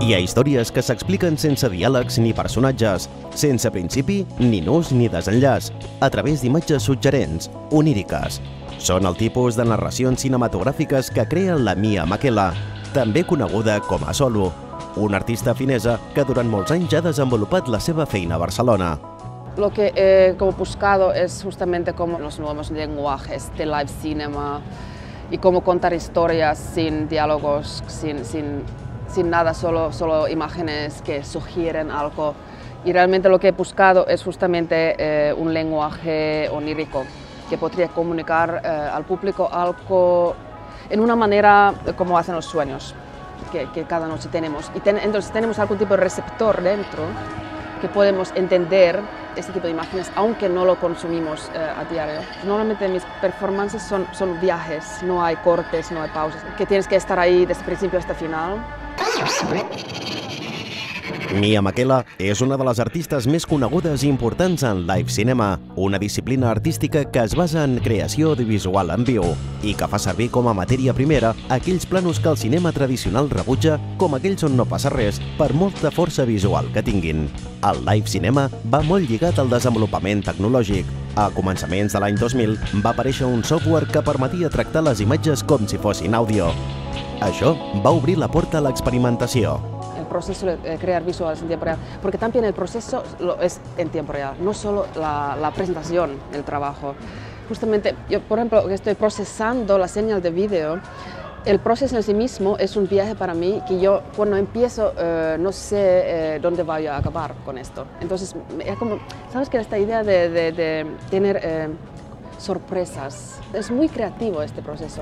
Hi ha històries que s'expliquen sense diàlegs ni personatges, sense principi, ni nus ni desenllaç, a través d'imatges suggerents, oníriques. Són el tipus de narracions cinematogràfiques que crea la Mia Makela, també coneguda com a Solo, una artista finesa que durant molts anys ha desenvolupat la seva feina a Barcelona. Lo que he buscado es justamente como los nuevos lenguajes de live cinema y cómo contar historias sin diálogos, sin nada, solo imágenes que sugieren algo. Y realmente lo que he buscado es justamente un lenguaje onírico que podría comunicar al público algo en una manera como hacen los sueños que cada noche tenemos. Y entonces tenemos algún tipo de receptor dentro que podemos entender este tipo de imágenes, aunque no lo consumimos a diario. Normalmente mis performances son viajes, no hay cortes, no hay pausas, que tienes que estar ahí desde principio hasta final. Mia Makela és una de les artistes més conegudes i importants en live cinema, una disciplina artística que es basa en creació audiovisual en viu i que fa servir com a matèria primera aquells planos que el cinema tradicional rebutja, com aquells on no passa res, per molta força visual que tinguin. El live cinema va molt lligat al desenvolupament tecnològic. A començaments de l'any 2000 va aparèixer un software que permetia tractar les imatges com si fossin àudio. Això va obrir la porta a l'experimentació. El proceso de crear visuales en tiempo real, porque también el proceso es en tiempo real, no solo la presentación del trabajo. Justamente, yo por ejemplo, que estoy procesando la señal de vídeo, el proceso en sí mismo es un viaje para mí que yo cuando empiezo no sé dónde voy a acabar con esto. Entonces, es como, ¿sabes que esta idea de tener sorpresas? Es muy creativo este proceso.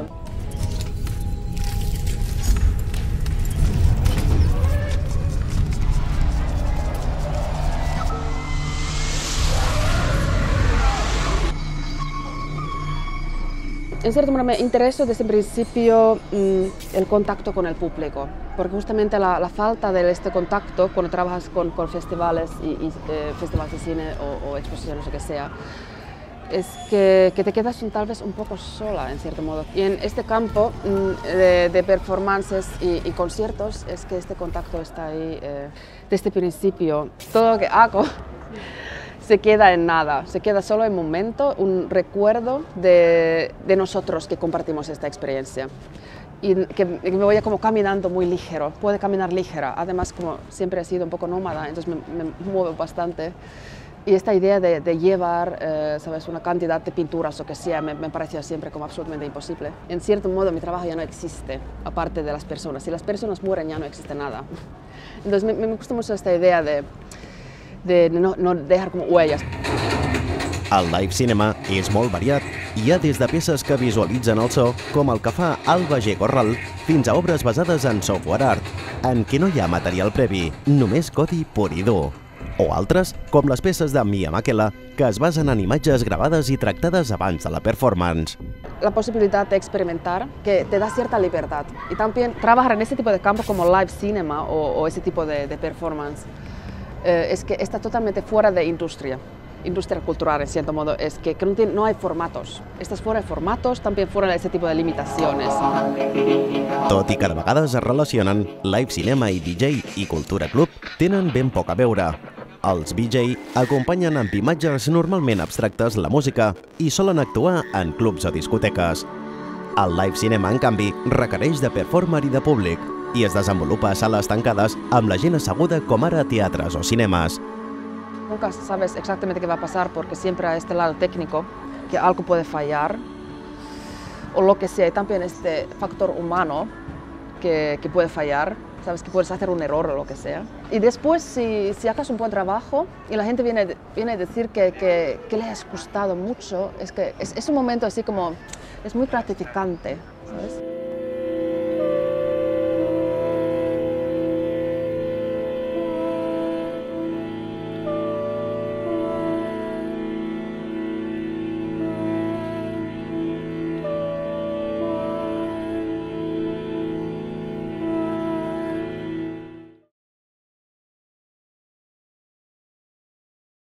En cierto modo me interesó desde el principio el contacto con el público, porque justamente la falta de este contacto cuando trabajas con festivales y festivales de cine o exposiciones o lo que sea, es que te quedas tal vez un poco sola en cierto modo. Y en este campo de performances y conciertos es que este contacto está ahí desde el principio. Todo lo que hago se queda en nada, se queda solo en momento, un recuerdo de nosotros que compartimos esta experiencia. Y que me voy como caminando muy ligero, puedo caminar ligera, además como siempre he sido un poco nómada, entonces me muevo bastante. Y esta idea de llevar, ¿sabes?, una cantidad de pinturas o que sea, me parecía siempre como absolutamente imposible. En cierto modo mi trabajo ya no existe, aparte de las personas. Si las personas mueren ya no existe nada. Entonces me gusta mucho esta idea de no dejar como huellas. El live cinema és molt variat. Hi ha des de peces que visualitzen el so, com el que fa Alba G. Corral, fins a obres basades en software art, en què no hi ha material previ, només codi pur i dur. O altres, com les peces de Mia Makela, que es basen en imatges gravades i tractades abans de la performance. La posibilidad de experimentar, que te da cierta libertad. Y también trabajar en este tipo de campo como live cinema o ese tipo de performance, es que está totalmente fuera de industria cultural en cierto modo, es que no hay formatos. Estás fuera de formatos, también fuera de ese tipo de limitaciones. Tot i que de vegades es relacionen, live cinema i DJ i cultura club tenen ben poc a veure. Els VJ acompanyen amb imatges normalment abstractes la música i solen actuar en clubs o discoteques. El live cinema, en canvi, requereix de performer i de públic i es desenvolupa a sales tancades amb la gent asseguda com ara a teatres o cinemes. Nunca sabes exactamente qué va a pasar porque siempre a este lado técnico que algo puede fallar o lo que sea, y también este factor humano que puede fallar, sabes que puedes hacer un error o lo que sea. Y después si haces un buen trabajo y la gente viene a decir que le has gustado mucho, es que es un momento así como, es muy gratificante, ¿sabes?